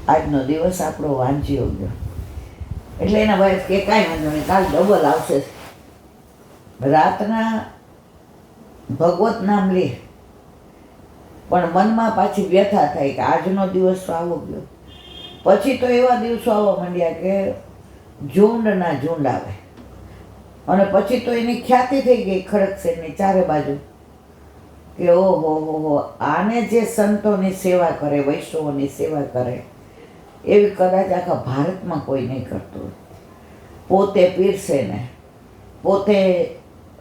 આજનો દિવસ આપણો વાંચ્યો ગયો. એટલે એના વાઈફ કે કાંઈ વાંધો નહીં, કાલ ડબલ આવશે. રાતના ભગવત નામ લે પણ મનમાં પાછી વ્યથા થાય કે આજનો દિવસ તો આવો ગયો. પછી તો એવા દિવસો આવવા માંડ્યા કે ઝુંડના ઝુંડ આવે. અને પછી તો એની ખ્યાતિ થઈ ગઈ ખડકસેરની ચારે બાજુ કે ઓહો હો, આને જે સંતોની સેવા કરે, વૈષ્ણવોની સેવા કરે એવી કદાચ આખા ભારતમાં કોઈ નહીં કરતું. પોતે પીરસે ને પોતે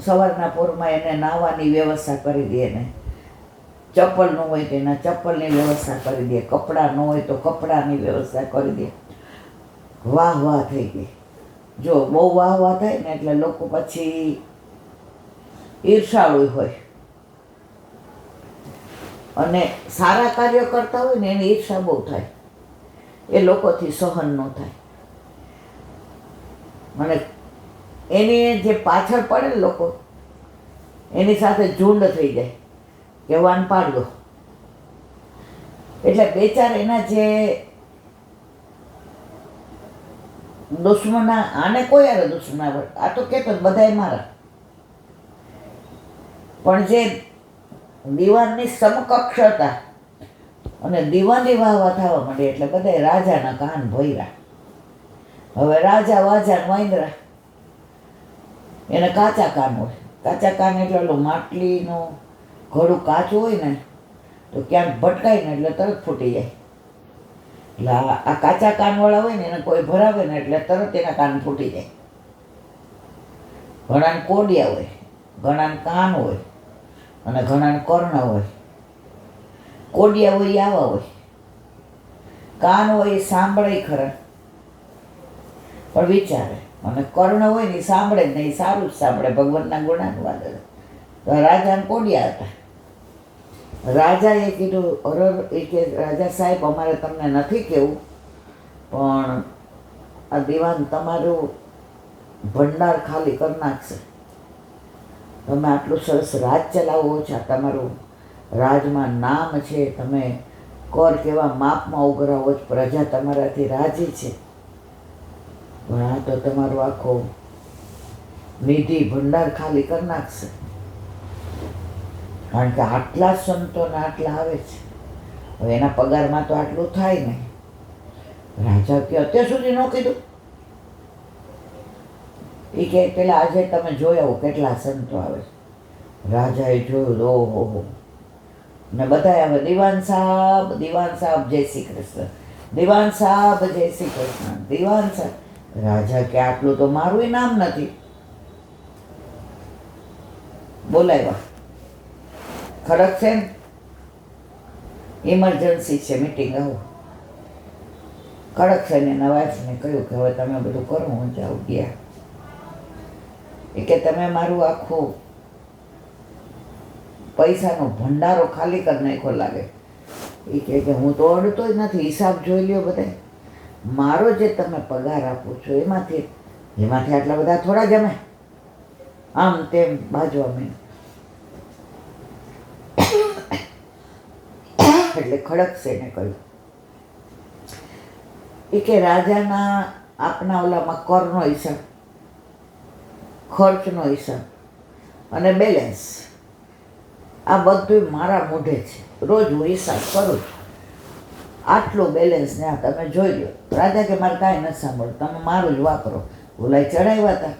સવારના પોરમાં એને નાહવાની વ્યવસ્થા કરી દે, ને ચપ્પલ ન હોય તો એના ચપ્પલની વ્યવસ્થા કરી દે, કપડાં ન હોય તો કપડાની વ્યવસ્થા કરી દે. વાહ વાહ થઈ ગઈ. જો બહુ વાહ વાહ થાય ને એટલે લોકો પછી ઈર્ષાળુ હોય, અને સારા કાર્યો કરતા હોય ને એની ઈર્ષા બહુ થાય, એ લોકોથી સહન ન થાય. અને એની જે પાછળ પડે ને લોકો, એની સાથે ઝુંડ થઈ જાય કે વાન પાડ્યો. એટલે બેચાર એના જે દુશ્મના, આને કોઈ યારે દુશ્મના હોય, આ તો કહેતો બધાય મારા. પણ જે દીવાનની સમકક્ષ હતા અને દીવાની વાહવા થવા માંડી એટલે બધા રાજાના કાન ભર્યા. હવે રાજા વાજા વાંદરા, એને કાચા કાન હોય. કાચા કાન એટલે ઓલું માટલીનું ઘડું કાચું હોય ને તો ક્યાંક ભટકાય ને એટલે તરત ફૂટી જાય. એટલે આ કાચા કાનવાળા હોય ને એને કોઈ ભરાવે ને એટલે તરત એના કાન ફૂટી જાય. ઘણાને કોડિયા હોય, ઘણાને કાન હોય અને ઘણાને કર્ણ હોય. કોડિયા હોય એ આવા હોય, કાન હોય એ સાંભળે ખરા પણ વિચારે, અને કર્ણ હોય ને એ સાંભળે જ નહીં, સારું જ સાંભળે, ભગવાનના ગુણાનુવાદ. તો રાજાને કોડિયા હતા. રાજાએ કીધું, અરર, એ કે રાજા સાહેબ અમારે તમને નથી કહેવું, પણ આ દીવાન તમારું ભંડાર ખાલી કરી નાખશે. તમે આટલું સરસ રાજ ચલાવો છો, તમારું રાજમાં નામ છે, તમે કર કેવા માપમાં ઉઘરાવો છો, પ્રજા તમારાથી રાજી છે, પણ આ તો તમારો આખો નિધિ ભંડાર ખાલી કરી નાખશે. કારણ કે આટલા સંતોને આટલા આવે છે, હવે એના પગારમાં તો આટલું થાય નહીં. રાજા કે અત્યાર સુધી ન કીધું. એ કે પેલા આજે તમે જોયા કેટલા સંતો આવે છે. રાજાએ જોયું, ઓહો, ને બધા આવે, દીવાન સાહેબ જય શ્રી કૃષ્ણ, દીવાન સાહેબ જય શ્રી કૃષ્ણ, દીવાન સાહેબ. રાજા કે આટલું તો મારું નામ નથી. બોલાવ્યા. ખડકસેન, ઇમરજન્સી છે, મીટિંગ આવો. ખડકસેન એના વાઈફને કહ્યું કે હવે તમે બધું કરો, હું જાઉં. ગયા. એ કે તમે મારું આખું પૈસાનો ભંડારો ખાલી કરી નાખ્યો લાગે. એ કે હું તો અડતો જ નથી, હિસાબ જોઈ લ્યો બધા. મારો જે તમે પગાર આપો છો એમાંથી આટલા બધા થોડા જમે. આમ તેમ બાજવા મેં. એટલે ખડકસેને કહ્યું, એ કે રાજાના આપના ઓલામાં કરનો હિસાબ, ખર્ચનો હિસાબ અને બેલેન્સ, આ બધું મારા મોઢે છે. રોજ હું હિસાબ કરું છું. આટલું બેલેન્સ ને આ તમે જોઈ લો. રાજા કે મારે કાંઈ નથી સાંભળવું, તમે મારું જ વાપરો. બોલાય ચડાવ્યા હતા.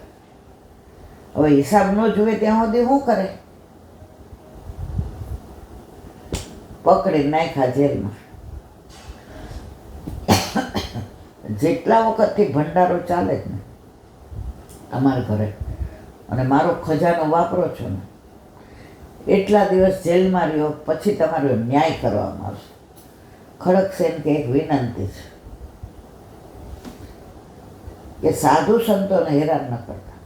હવે હિસાબ ન જોવે ત્યાં સુધી શું કરે? પકડી નાખ્યા જેલમાં. જેટલા વખતથી ભંડારો ચાલે જ ને અમારા ઘરે, અને મારો ખજાનો વાપરો છો ને, એટલા દિવસ જેલમાં રહ્યો, પછી તમારો ન્યાય કરવામાં આવશે. ખડકસેન કે એક વિનંતી છે કે સાધુ સંતોને હેરાન ન કરતા.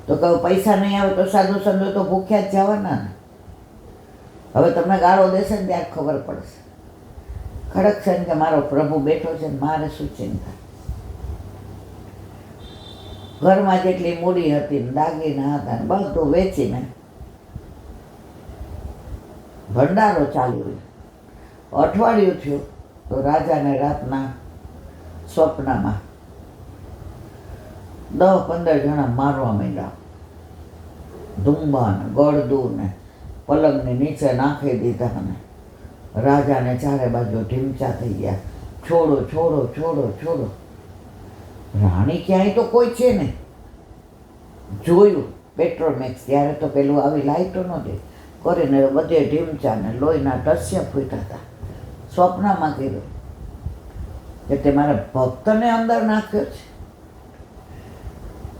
તો કહું પૈસા નહીં આવે તો સાધુ સંતો તો ભૂખ્યા જ જવાના ને. હવે તમને ગાળો દેશે ને ત્યારે ખબર પડશે. ખડકસેન કે મારો પ્રભુ બેઠો છે ને મારે શું ચિંતા. ઘરમાં જેટલી મૂડી હતી ને દાગીના હતા ને બધું વેચીને ભંડારો ચાલ્યો. અઠવાડિયું થયું તો રાજાને રાતના સ્વપ્નમાં 10-15 જણા મારવા માંડ્યા. ધુંબા ને ગળદું ને પલંગની નીચે નાખી દીધા અને રાજાને ચારે બાજુ ઢીમચા થઈ ગયા. છોડો છોડો છોડો છોડો. રાણી ક્યાંય તો કોઈ છે ને. જોયું પેટ્રોમેક્સ, ત્યારે તો પેલું આવી લાઈટો નહોતી, કરીને બધે ઢીમચા ને લોહીના ટસ્યા ફૂટ્યા હતા. સ્વપ્નમાં કીધું કે તે મારા ભક્તને અંદર નાખ્યો છે.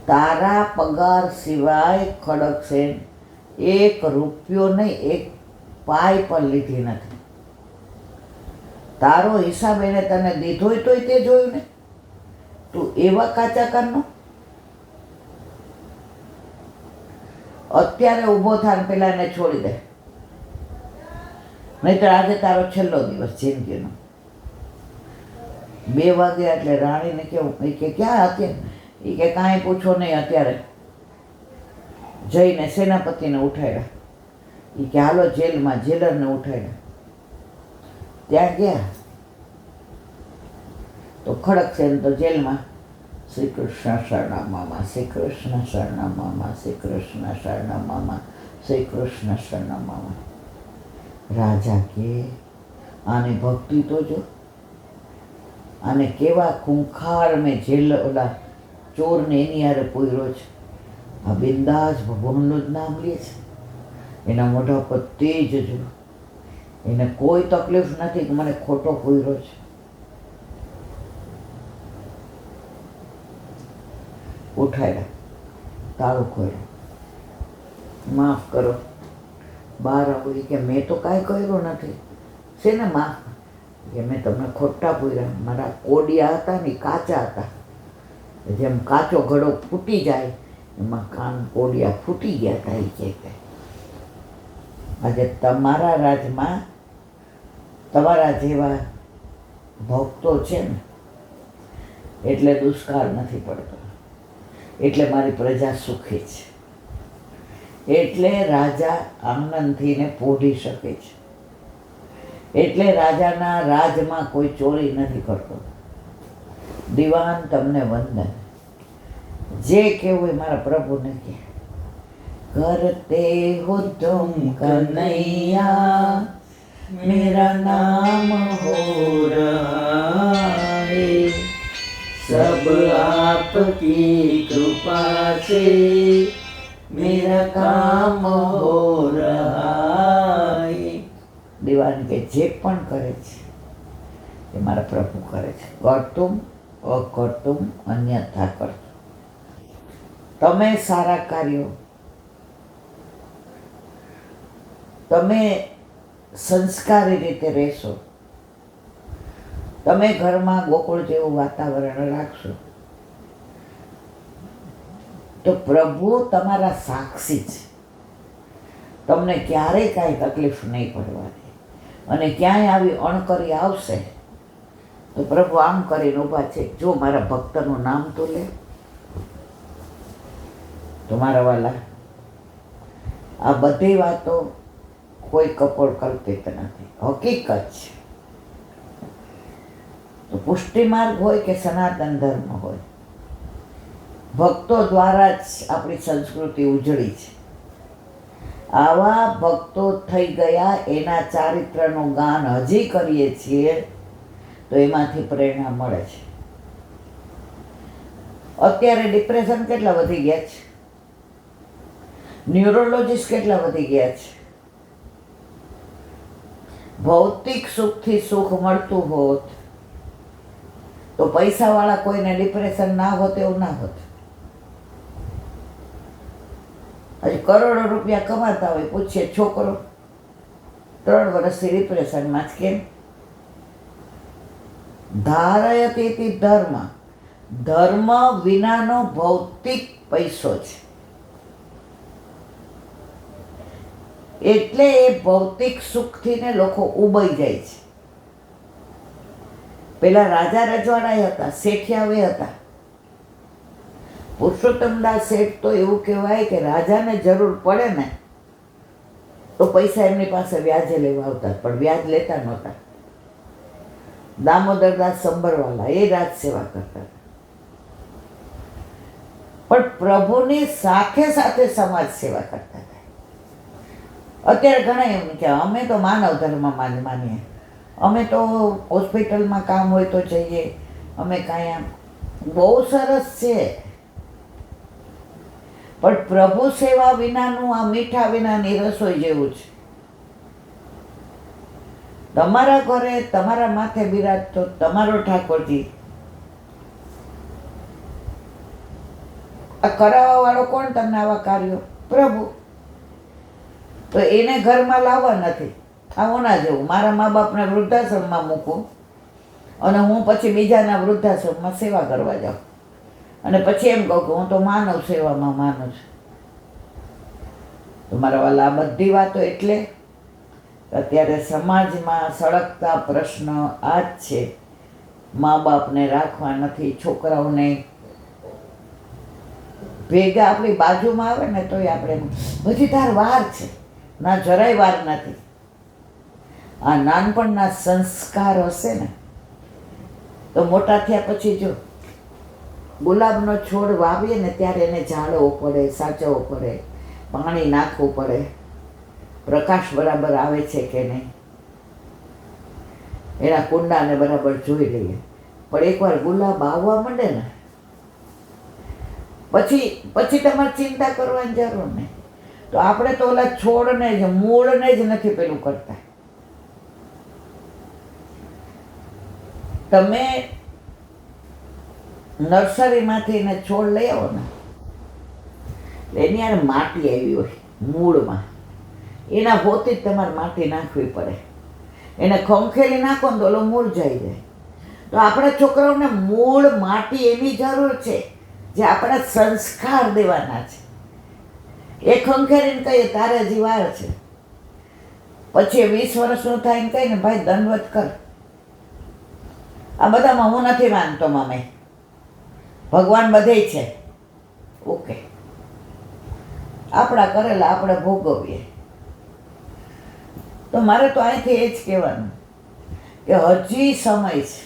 તારા પગાર સિવાય ખડકસેન 1 રૂપિયો નહીં, 1 પાઈ પણ લીધી નથી. તારો હિસાબ એને તને દીધોય તોય તે જોયું ને. તું એવા કાચા કાનનો. અત્યારે ઊભો થાય ને પેલા એને છોડી દે, નહીંતર આજે તારો છેલ્લો દિવસ જિંદગીનો. 2 વાગ્યા એટલે રાણીને કેવું, એ કે ક્યાં અત્યારે? એ કે કાંઈ પૂછો નહીં, અત્યારે જઈને સેનાપતિને ઉઠાડ્યા. એ કે હાલો જેલમાં, જેલરને ઉઠાડ્યા. ત્યાં ગયા તો ખડકસેન તો જેલમાં. શ્રી કૃષ્ણ શરણામામા, શ્રી કૃષ્ણ શરણામામા, શ્રી કૃષ્ણ શરણામામા, શ્રી કૃષ્ણ શરણામામા. રાજા કે આને ભક્તિ તો જો, આને કેવા ખૂંખાર મેં જેલ ઓલા ચોરને એની યારે પૂર્યો છે. આ બિંદાસ ભગવાનનું જ નામ લે છે. એના મોઢા પર તેજ જો, એને કોઈ તકલીફ નથી કે મને ખોટો પૂર્યો છે. ઉઠાડ્યા, તાળું ખોલ્યું. માફ કરો. બહાર આવું કે મેં તો કાંઈ કર્યું નથી. છે ને માફ કે મેં તમને ખોટા પૂર્યા. મારા કોડિયા હતા ને કાચા હતા. જેમ કાચો ઘડો ફૂટી જાય એમાં કાન કોડિયા ફૂટી ગયા હતા. એ કે આજે તમારા રાજમાં તમારા જેવા ભક્તો છે ને એટલે દુષ્કાળ નથી પડતો, એટલે મારી પ્રજા સુખી છે, એટલે રાજા આનંદથી ને પોઢી શકે છે, એટલે રાજાના રાજમાં કોઈ ચોરી નથી કરતો. દીવાન તમને વંદન. જે કેવું એ મારા પ્રભુને કહે. કરતે હો તુમ કનૈયા, મેરા નામ હો રહા હૈ, सब आपकी कृपा से मेरा काम हो रहा है. દીવાન કે જે પણ કરે છે એ મારા પ્રભુ કરે છે. કર્તુમ અકર્તુમ અન્યથા કરતું. તમે સારા કાર્યો, તમે સંસ્કારી રીતે રહેશો, તમે ઘરમાં ગોકુળ જેવું વાતાવરણ રાખશો તો પ્રભુ તમારા સાક્ષી છે. તમને ક્યારેય કાંઈ તકલીફ નહીં પડવાની. અને ક્યાંય આવી અણકરી આવશે તો પ્રભુ આમ કરીને ઊભા છે, જો મારા ભક્તનું નામ તો લે. તો મારા વાલા, આ બધી વાતો કોઈ કપોળ કલ્પિત નથી, હકીકત છે. તો પુષ્ટિ માર્ગ હોય કે સનાતન ધર્મ હોય, ભક્તો દ્વારા જ આપણી સંસ્કૃતિ ઉજળી છે. આવા ભક્તો થઈ ગયા, એના ચારિત્રનું ગાન હજી કરીએ છીએ તો એમાંથી પ્રેરણા મળે છે. અત્યારે ડિપ્રેશન કેટલા વધી ગયા છે, ન્યુરોલોજીસ્ટ કેટલા વધી ગયા છે. ભૌતિક સુખથી સુખ મળતું હોત તો પૈસાવાળા કોઈને ડિપ્રેશન ના હોત એવું ના હોત. હજી કરોડો રૂપિયા કમાતા હોય, પૂછીએ છોકરો 3 વર્ષથી ડિપ્રેશનમાં જ કેમ? ધારયતી ધર્મ, ધર્મ વિનાનો ભૌતિક પૈસો છે. એટલે એ ભૌતિક સુખથી ને લોકો ઉબાઈ જાય છે. પેલા રાજા રજવાડા હતા, શેઠિયાવે હતા. પુરુષોત્તમદાસ શેઠ તો એવું કહેવાય કે રાજાને જરૂર પડે ને તો પૈસા એમની પાસે વ્યાજે લેવા આવતા, પણ વ્યાજ લેતા નહોતા. દામોદરદાસ સંભરવાલા એ રાજ સેવા કરતા હતા. પણ પ્રભુની સાથે સાથે સમાજ સેવા કરતા હતા. અત્યારે ઘણા એમ કે અમે તો માનવ ધર્મમાં જ માનીએ, અમે તો હોસ્પિટલમાં કામ હોય તો જઈએ, અમે કાંઈ આમ. બહુ સરસ છે, પણ પ્રભુ સેવા વિનાનું આ મીઠા વિનાની રસોઈ જેવું છે. તમારા ઘરે તમારા માથે બિરાજતો તમારો ઠાકોરજી, આ કરાવવા વાળો કોણ તમને આવા કાર્યો? પ્રભુ. તો એને ઘરમાં લાવવા નથી. આવું ના જેવું મારા મા બાપને વૃદ્ધાશ્રમમાં મૂકું અને હું પછી બીજાના વૃદ્ધાશ્રમમાં સેવા કરવા જાઉં અને પછી એમ કહું કે હું તો માનવ સેવામાં માનું છું. તો મારા વાલા આ બધી વાતો એટલે અત્યારે સમાજમાં સળગતા પ્રશ્ન આ જ છે. મા બાપને રાખવા નથી, છોકરાઓને ભેગા આપણી બાજુમાં આવે ને તોય આપણે હજી તાર વાર છે. ના, જરાય વાર નથી. આ નાનપણના સંસ્કાર હશે ને તો મોટા થયા પછી જો ગુલાબનો છોડ વાવીએ ને ત્યારે એને ઝાડવો પડે, સાચવવો પડે, પાણી નાખવું પડે, પ્રકાશ બરાબર આવે છે કે નહીં, એના કુંડાને બરાબર જોઈ લઈએ. પણ એકવાર ગુલાબ આવવા માંડે ને પછી તમારે ચિંતા કરવાની જરૂર નહીં. તો આપણે તો ઓલા છોડને જ, મૂળને જ નથી પેલું કરતા. તમે નર્સરીમાંથી એને છોડ લઈ આવો ને એની યાર માટી આવી હોય મૂળમાં, એના હોતી જ તમારે માટી નાખવી પડે. એને ખંખેલી નાખો ને તો ઓલો મુરઝાઈ જાય. તો આપણા છોકરાઓને મૂળ માટી એની જરૂર છે જે આપણા સંસ્કાર દેવાના છે. એ ખંખેરીને કહીએ તારે હજી વાર છે, પછી 20 વર્ષનું થાય ને કહીને ભાઈ દંડવત કર. આ બધામાં હું નથી માનતો મામે, ભગવાન બધે છે. ઓકે, આપણા કરેલા આપણે ભોગવીએ. તો મારે તો અહીંથી એ જ કહેવાનું કે હજી સમય છે.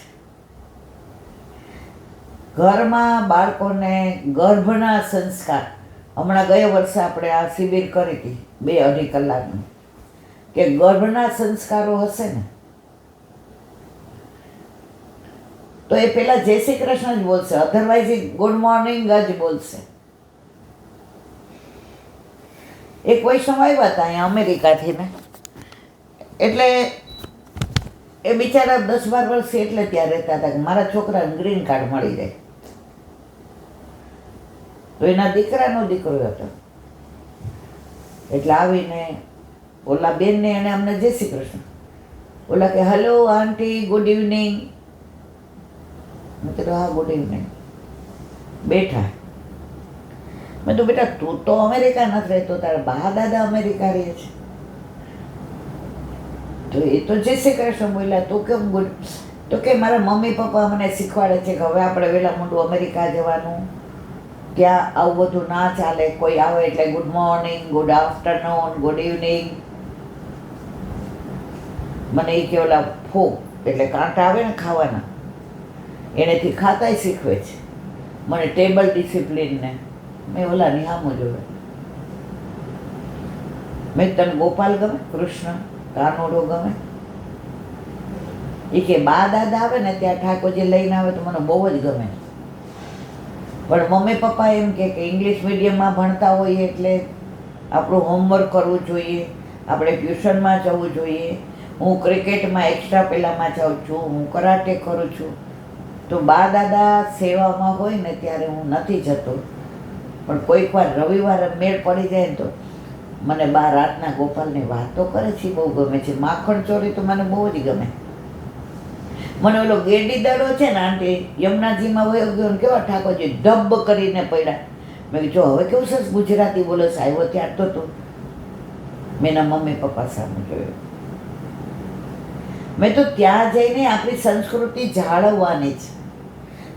ઘરમાં બાળકોને ગર્ભના સંસ્કાર, હમણાં ગયા વર્ષે આપણે આ શિબિર કરી હતી 2-2.5 કલાકની, કે ગર્ભના સંસ્કારો હશે ને તો એ પેલા જય શ્રી કૃષ્ણ જ બોલશે, અધરવાઇઝ એ ગુડ મોર્નિંગ જ બોલશે. એક વૈષ્ણવ આવ્યા હતા અહીંયા અમેરિકાથી ને, એટલે એ બિચારા 10-12 વર્ષથી એટલે ત્યાં રહેતા હતા કે મારા છોકરાને ગ્રીન કાર્ડ મળી જાય. તો એના દીકરાનો દીકરો હતો. એટલે આવીને ઓલા બેનને એને અમને જય શ્રી કૃષ્ણ, ઓલા કે હેલો આંટી, ગુડ ઇવનિંગ. મેં કીધું હા ગુડ ઇવનિંગ. બેઠા. મેં તો બેટા તું તો અમેરિકા નથી રહેતો, તારા બા દાદા અમેરિકા રહે છે. તો એ તો જય શ્રી કૃષ્ણ બોલ્યા, તું કેમ ગુડ? તો કે મારા મમ્મી પપ્પા મને શીખવાડે છે કે હવે આપણે વહેલા મોટું અમેરિકા જવાનું, ત્યાં આવું બધું ના ચાલે. કોઈ આવે એટલે good morning, good afternoon, good evening. મને એ કે ઓલા ફોક એટલે કાંટા આવે ને ખાવાના, એનેથી ખાતાય શીખવે છે મને, ટેબલ ડિસિપ્લિનને. મેં ઓલાની સામું જોયું. મેં તને ગોપાલ ગમે, કૃષ્ણ, કાનોડો ગમે? એ કે બા દાદા આવે ને ત્યાં ઠાકોરજી લઈને આવે તો મને બહુ જ ગમે. પણ મમ્મી પપ્પા એમ કે ઇંગ્લિશ મીડિયમમાં ભણતા હોઈએ એટલે આપણું હોમવર્ક કરવું જોઈએ, આપણે ટ્યુશનમાં જવું જોઈએ. હું ક્રિકેટમાં એક્સ્ટ્રા પેલામાં જાઉં છું, હું કરાટે કરું છું. તો બા દાદા સેવામાં હોય ને ત્યારે હું નથી જતો, પણ કોઈક વાર રવિવારે મેળ પડી જાય ને તો મને બા રાતના ગોપાલની વાતો કરે છે, બહુ ગમે છે. માખણ ચોરી તો મને બહુ જ ગમે. મને ઓલો ગેડી દડો છે ને આંટી યમુનાજીમાં વયો ગયો ને કેવા ઠાકોરજી ડબ કરીને પડ્યા. મેં કીધું જો હવે કેવું સરસ ગુજરાતી બોલે છે, આવ્યો ત્યાર તો તું. મેં એના મમ્મી પપ્પા સામે જોયું. મેં તો ત્યાં જઈને આપણી સંસ્કૃતિ જાળવવાની છે.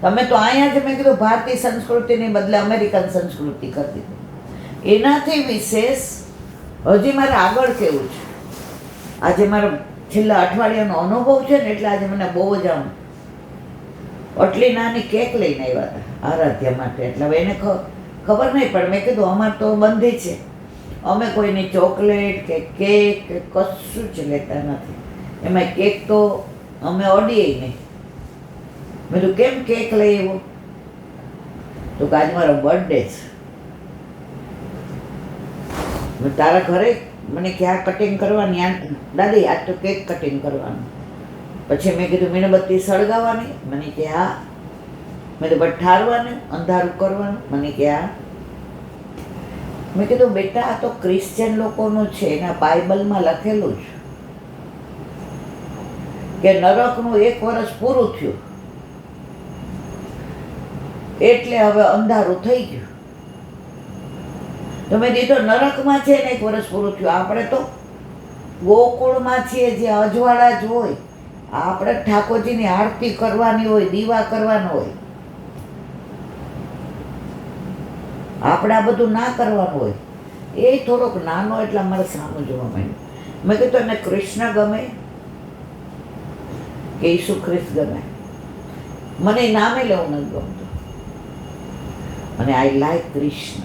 તમે તો અહીંયા જ મેં કીધું ભારતીય સંસ્કૃતિની બદલે અમેરિકન સંસ્કૃતિ કરી દીધી. એનાથી વિશેષ હજી મારે આગળ કેવું છે. આજે મારો છેલ્લા અઠવાડિયાનો અનુભવ છે ને એટલે આજે મને બહુ જ આમ આટલી નાની કેક લઈને આવ્યા હતા આરાધ્યા માટે. એટલે હવે એને ખબર નહીં પણ મેં કીધું અમારે તો બંધી છે, અમે કોઈની ચોકલેટ કે કેક કે કશું જ લેતા નથી. એમાં કેક તો અમે અડીએ નહીં. મેં કીધું કેમ કેક લઈ આવ્યો? તો કે આજે મારો બર્થડે છે. તારા ઘરે મને ક્યાં કટિંગ કરવાની? દાદી આજ તો કેક કટિંગ કરવાનું. પછી મેં કીધું મીણબત્તી સળગાવવાની? મને કે હા. મેં તો ઠારવાનું, અંધારું કરવાનું? મને કે હા. મેં કીધું બેટા આ તો ક્રિશ્ચિયન લોકોનું છે, એના બાઇબલમાં લખેલું છે કે નરકનું 1 વર્ષ પૂરું થયું એટલે હવે અંધારું થઈ ગયું. તો મેં કીધું નરકમાં છે ને 1 વર્ષ પૂરું થયું. આપણે તો ગોકુળમાં છીએ, જે અજવાળા જ હોય. આપણે ઠાકોરજીની આરતી કરવાની હોય, દીવા કરવાનો હોય. આપણે આ બધું ના કરવાનું હોય. એ થોડોક નાનો એટલે અમારે સામું જોવા માંડ્યું. મેં કીધું એને કૃષ્ણ ગમે કે ઈસુ ખ્રિસ્ત ગમે? મને નામે લેવું નથી ગમતું. મને આઈ લાઈક કૃષ્ણ.